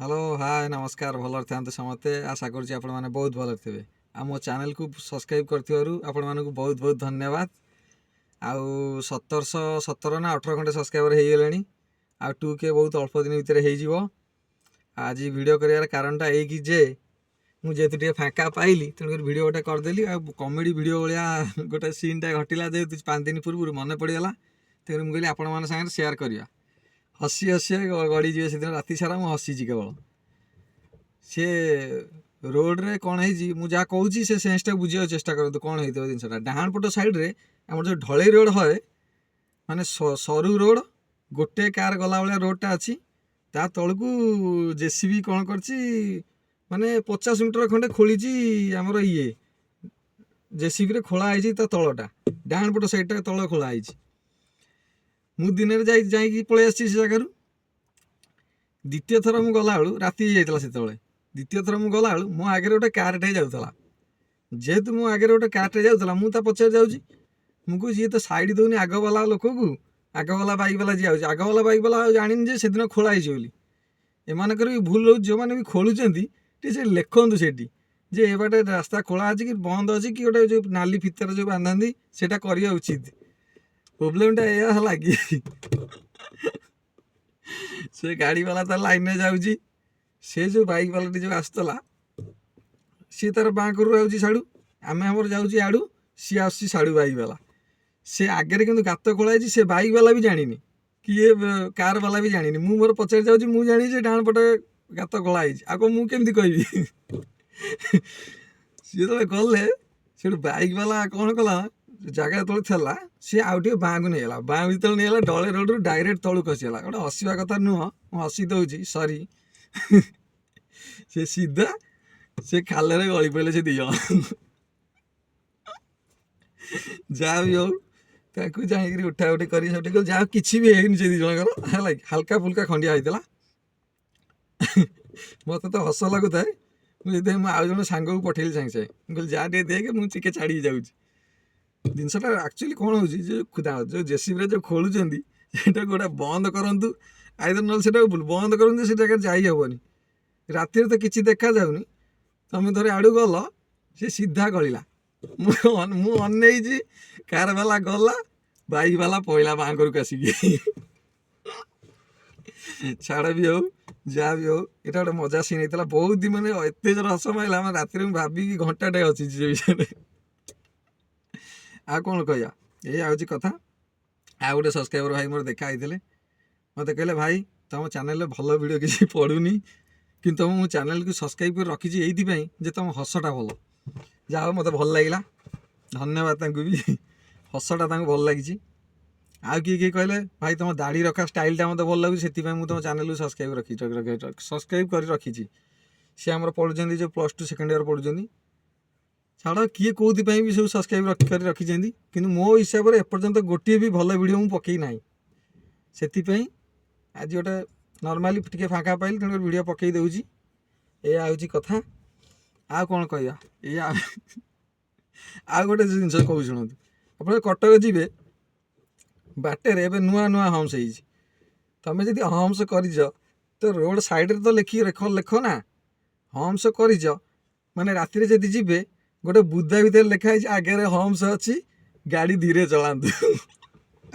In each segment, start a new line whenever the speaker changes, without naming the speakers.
Hello hi नमस्कार भलर था समस्ते आशा करुँच आपण मैंने बहुत भलर थे आ मो चैनल को सब्सक्राइब आपण मानक बहुत बहुत धन्यवाद। आउ 1717 ना 18 खंडे सब्सक्राइबर हो गले आ 2K बहुत अल्प दिन भितर हो। आज वीडियो करार कारण यही कि जे मुझे फाँका पाइली तेणुक वीडियो गोटे करदेली आ कमेडी वीडियो भाया गोटे सीनटा घटला जेहतु 5 दिन पूर्व मन पड़गला तेणु मुझे आपण मान सागर सेयार करवा हसी हसी गड़ीजे से दिन राति सारा मुझे हसीची केवल सी रोड रे कौन है जहाँ कहूँ से सेन्सटा बुझे चेष्टा करूँ कौन हो जिनसा डाहाण पट सैड्रे आम जो ढलई रोड है माने सरू रोड गोटे कार गला भाया रोडटा अच्छी ता तलू जेसीबी कौन कर माने 50 मीटर खंडे खोली आमर ये जेसीबी खोलाई तलटा डाहाण पट सैड्टा तल खोलाई मु दिन में पलि आसी से जगार द्वितीय थर मुझे गला बेलू राति जाता से द्वितीय थर मुझे गला बेलू मो आगे गोटे कारटे जाऊला जेहेतु मो आगे गोटे कारटे जाऊला मुझे पचार जाऊँगी मुझे जी तो साइड दौनी आग वाला लोक को आग वाला बाइक वाला जी आग वाला बाइक वाला जानी से दिन खोलाई बोली एमानकर भी भूल रोज जो मैंने भी खोलुंट से लिखु से जे ए बाटे रास्ता खोला अच्छी कि बंद अच्छी कि गोटे जो नाली फितर जो बांधती से करवा उचित प्रोब्लेमटा यह कि से गाड़ी वाला तार लाइन में जाऊँगी से जो बाइक वाला जो आसला सी तार बाँ कर साड़ू आम आमर जाऊँ आड़ू सी आड़ू बाइक वाला से आगे कि गात खोलाई से बाइक वाला भी जानी कि ये कार वाला भी जानी मु मोर पचार जाऊँगी मुझे जानी डाण पटे गात खोलाई आगे मुझे कह सी जो गले से बाइक वाला कौन कला जगह तले थला सी आउ टे बाँ को नहीं बाँ जो नहीं डले रोड रू डायरेक्ट तलू खसीगला गोटे हसवा कथा नुह हसी दूसरी सरी से सीधा से खाल गली पड़े से दी जहाँ भी हो जाइए उठा उठी कर जहाँ किसी भी है से दिजर है हल्का फुल्का खंडिया होता मत तो हस लगुए मुझे आउ जन सांग को पठेली सागे सागे कहली जा देखे मुझे छाड़ी जाऊँ जिनसा एक्चुअली कौन हो जो जेसीबी जो खोलुंट गोटे बंद करूँ आईदर ना बंद करूँ से जगह जाइबनी राति तो किसी देखा जाऊनी तुम थोड़े आड़ू गल सी सीधा गला मुझे कार वाला गला बाइक वाला पहला बाँ कर आसिकी छाड़ भी हो जहाँ भी हो यहाँ गोटे मजा सीन होता बहुत दिन मैंने एत जोर हस मारा राति में भाविकी घंटाटे अच्छी से विषय आ कौन कह ये कथा आ गोटे सब्सक्राइबर भाई मोर देखा मत कहले भाई तुम चैनल भल वीडियो किसी पड़ूनी कि तुम चैनल को सब्सक्राइब कर रखी ये तुम हसटा भल जहाँ मत भल लगे धन्यवाद भी हसटा भल लगी आउ किए कहले भाई तुम दाढ़ी रखा स्टाइलटा मत भल लगे से तुम चैनल को सब्सक्राइब सब्सक्राइब कर रखी सी आम पढ़ुं जो +2 सेकेंड ईयर पढ़ुं छाड़ किए कौन भी सब सब्सक्राइब कर रखी कि मो हिसाब से एपर्तंत गोटे भी भल वीडियो मुझे पकई ना से आज गोटे नॉर्मली टे फाँका पाइल तेणुकर वीडियो पकई दूसरी या हूँ कथा आ कौन कह ये आ गोटे जिनस कहूँ शुणु आप कटक जी बाटर ए नुआ नुआ हम्स तुम जी हम्स कर तो रोड साइड तो लेख ना हम्स कर माने राति जदि जी गोटे बुदा भितर लिखाई आगे हम्स अच्छी गाड़ी धीरे चलातु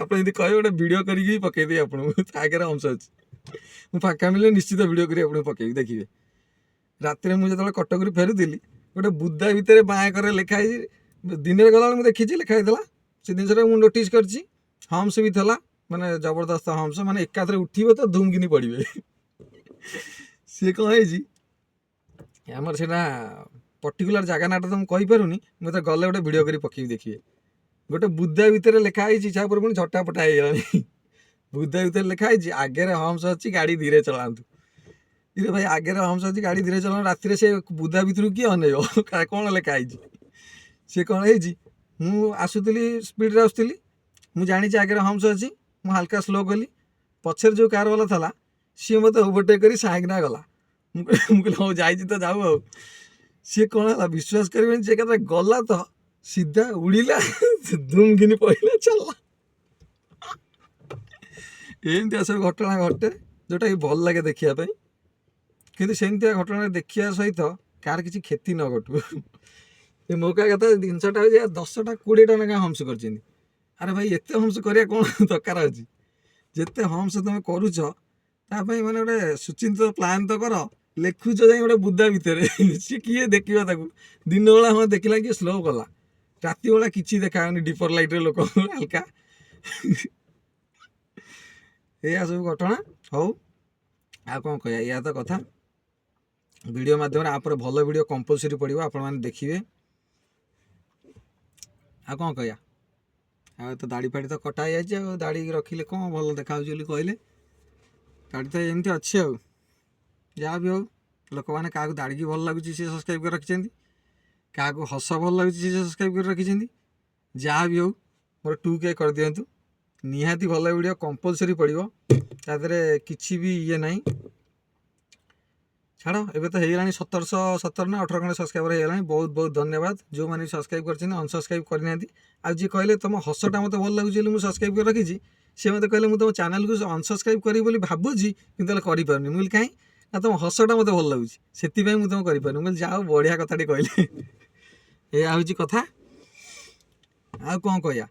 आप कहे गोटे वीडियो करके पकईदे आपको आगे हम्स अच्छी मुझे फाँका मिले निश्चित वीडियो कर पकई देखिए राति मुझे जो कटक रू फेरुली गोटे बुदा भितर बाँ कर लिखाई दिन में गला मुझे देखी लिखाई से जिनसा मुझे नोटिस कर हम्स भी था माने जबरदस्त हम्स माने एकाथरे उठिबे तो धूम किनी पड़े सी कौन है आमर से पर्टिकुलर जगह नाटा तो मुझे कहीपरूनी मुझे गले गोटे वीडियो कर पकई देखिए गोटे बुदा भितर लिखाई छापर पुणी झटापटा हो बुदा भितर लिखाई आगे हम्स अच्छी गाड़ी धीरे चलातु ये भाई आगे हम्स अच्छी गाड़ी धीरे चला राति से बुदा भितर किए अनेब कौन लिखाई सी कौन है आसुली स्पीड आसुली मुझे जानी आगे हम्स अच्छी मुझे हल्का स्लो कली पचर जो कार वाला था सी मत ओवरटेक कर साइकिना गला मुझे हाँ जा तो जाऊ आ सी कौन है विश्वास करें से कथा गला तो सीधा उड़ीला धूम किनी पड़ा चलला एमती सब घटना घटे जोटा कि भल लगे देखापी କିନ୍ତୁ ସେମିତିଆ ଘଟଣା ଦେଖିବା ସହିତ କାହାର କିଛି କ୍ଷତି ନ ଘଟୁ। ଏ ମୌକା କଥା ଜିନିଷଟା ହେଉଛି 10ଟା 20ଟା ଲେଖା ହମ୍ସ କରିଛନ୍ତି। ଆରେ ଭାଇ ଏତେ ହମ୍ସ କରିବା କ'ଣ ଦରକାର ଅଛି? ଯେତେ ହମ୍ସ ତମେ କରୁଛ ତା ପାଇଁ ମାନେ ଗୋଟେ ସୁଚିନ୍ତିତ ପ୍ଲାନ୍ ତ କର। ଲେଖୁଛ ଯାଇ ଗୋଟେ ବୁଦା ଭିତରେ ସିଏ କିଏ ଦେଖିବ ତାକୁ? ଦିନ ବେଳା ହଁ ଦେଖିଲା କିଏ ସ୍ଲୋ କଲା, ରାତି ବେଳା କିଛି ଦେଖାଯାଉନି ଡିପର ଲାଇଟ୍ରେ ଲୋକ ହାଲକା। ଏଇଆ ସବୁ ଘଟଣା। ହଉ ଆଉ କ'ଣ କହିବା, ଏଇଆ ତ କଥା। ଭିଡ଼ିଓ ମାଧ୍ୟମରେ ଆପରେ ଭଲ ଭିଡ଼ିଓ କମ୍ପଲସରି ପଡ଼ିବ, ଆପଣମାନେ ଦେଖିବେ। ଆଉ କ'ଣ କହିବା, ଆଉ ତ ଦାଢ଼ି ଫାଡ଼ି ତ କଟା ହେଇଯାଇଛି, ଆଉ ଦାଢ଼ି ରଖିଲେ କ'ଣ ଭଲ ଦେଖାଯାଉଛି ବୋଲି କହିଲେ। ଦାଢ଼ି ତ ଏମିତି ଅଛି ଆଉ। ଯାହା ବି ହଉ, ଲୋକମାନେ କାହାକୁ ଦାଢ଼ିକି ଭଲ ଲାଗୁଛି ସିଏ ସବସ୍କ୍ରାଇବ୍ କରି ରଖିଛନ୍ତି, କାହାକୁ ହସ ଭଲ ଲାଗୁଛି ସିଏ ସବସ୍କ୍ରାଇବ୍ କରି ରଖିଛନ୍ତି। ଯାହା ବି ହଉ ମୋର 2K କରିଦିଅନ୍ତୁ। ନିହାତି ଭଲ ଭିଡ଼ିଓ କମ୍ପଲସରି ପଡ଼ିବ, ତା ଦେହରେ କିଛି ବି ଇଏ ନାହିଁ। ଛାଡ଼, ଏବେ ତ ହେଇଗଲାଣି 1717 ନା 18 ଖଣ୍ଡେ ସବସ୍କ୍ରାଇବର ହେଇଗଲାଣି। ବହୁତ ବହୁତ ଧନ୍ୟବାଦ ଯେଉଁମାନେ ସବସ୍କ୍ରାଇବ୍ କରିଛନ୍ତି, ଅନସବସ୍କ୍ରାଇବ୍ କରିନାହାନ୍ତି। ଆଉ ଯିଏ କହିଲେ ତୁମ ହସଟା ମୋତେ ଭଲ ଲାଗୁଛି ବୋଲି ମୁଁ ସବସ୍କ୍ରାଇବ୍ କରି ରଖିଛି, ସେ ମୋତେ କହିଲେ ମୁଁ ତୁମ ଚ୍ୟାନେଲକୁ ଅନସବସ୍କ୍ରାଇବ୍ କରିବି ବୋଲି ଭାବୁଛି କିନ୍ତୁ ହେଲେ କରିପାରୁନି। ମୁଁ କହିଲି କାହିଁ ନା ତୁମ ହସଟା ମୋତେ ଭଲ ଲାଗୁଛି, ସେଥିପାଇଁ ମୁଁ ତୁମ କରିପାରୁନି। ମୁଁ କହିଲି ଯାହା ହଉ ବଢ଼ିଆ କଥାଟି କହିଲେ। ଏଇଆ ହେଉଛି କଥା। ଆଉ କ'ଣ କହିବା,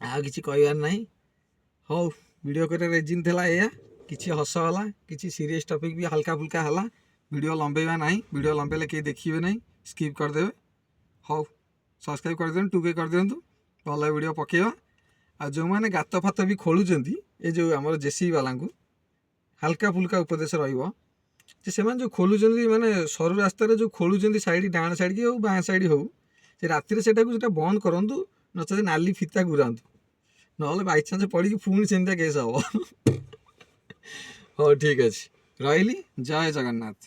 ଆଉ କିଛି କହିବାର ନାହିଁ। ହଉ, ଭିଡ଼ିଓ କରିବାର ରିଜିନ୍ ଥିଲା ଏଇଆ, କିଛି ହସ ହେଲା, କିଛି ସିରିୟସ୍ ଟପିକ୍ ବି ହାଲକା ଫୁଲକା ହେଲା। ଭିଡ଼ିଓ ଲମ୍ବେଇବା ନାହିଁ, ଭିଡ଼ିଓ ଲମ୍ବେଇଲେ କେହି ଦେଖିବେ ନାହିଁ, ସ୍କିପ୍ କରିଦେବେ। ହଉ, ସବସ୍କ୍ରାଇବ୍ କରିଦିଅନ୍ତୁ, 2K କରିଦିଅନ୍ତୁ, ଭଲ ଭିଡ଼ିଓ ପକାଇବା। ଆଉ ଯେଉଁମାନେ ଗାତ ଫାତ ବି ଖୋଳୁଛନ୍ତି, ଏ ଯେଉଁ ଆମର JCB ବାଲାଙ୍କୁ ହାଲକା ଫୁଲକା ଉପଦେଶ ରହିବ ଯେ ସେମାନେ ଯେଉଁ ଖୋଲୁଛନ୍ତି, ମାନେ ସରୁ ରାସ୍ତାରେ ଯେଉଁ ଖୋଳୁଛନ୍ତି ସାଇଡ଼, ଡାହାଣ ସାଇଡ଼ କି ହଉ ବାଁ ସାଇଡ଼ ହଉ, ସେ ରାତିରେ ସେଟା ବନ୍ଦ କରନ୍ତୁ, ନଚେତ୍ ନାଲି ଫିତା ଗୁରାନ୍ତୁ, ନହେଲେ ବାଇଚାନ୍ସ ପଡ଼ିକି ପୁଣି ସେମିତିଆ କେସ୍ ହେବ। ହଉ ଠିକ୍ ଅଛି, ରହିଲି। ଜୟ ଜଗନ୍ନାଥ।